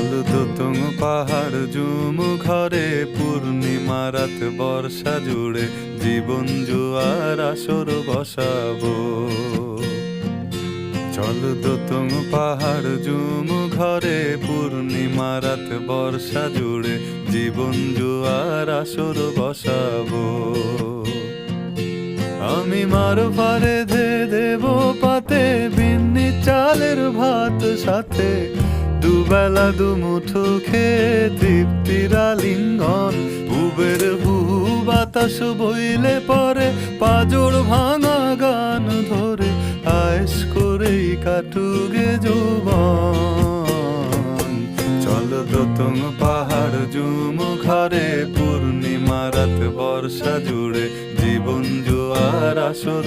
চল দোতং পাহাড় জুম ঘরে পূর্ণিমা রাত বর্ষা জুড়ে জীবন জুয়ার আসর বসাবো। চল দোতং পাহাড় জুম ঘরে পূর্ণিমা রাত বর্ষা জুড়ে জীবন জুয়ার আসর বসাবো। আমি মার ফারে ধে দেব পাতে বিন্নি চালের ভাত সাথে দুবেলা দুমুঠো খেয়ে তৃপ্তির আলিঙ্গন। উবের হুহু বাতাস বইলে পরে পাজর ভাঙা গান ধরে আয়েশ করেই কাটুগে যৌবন। চল দোতং পাহাড় জুম ঘরে পূর্ণিমা রাত বর্ষা জুড়ে জীবন জোয়ার আসর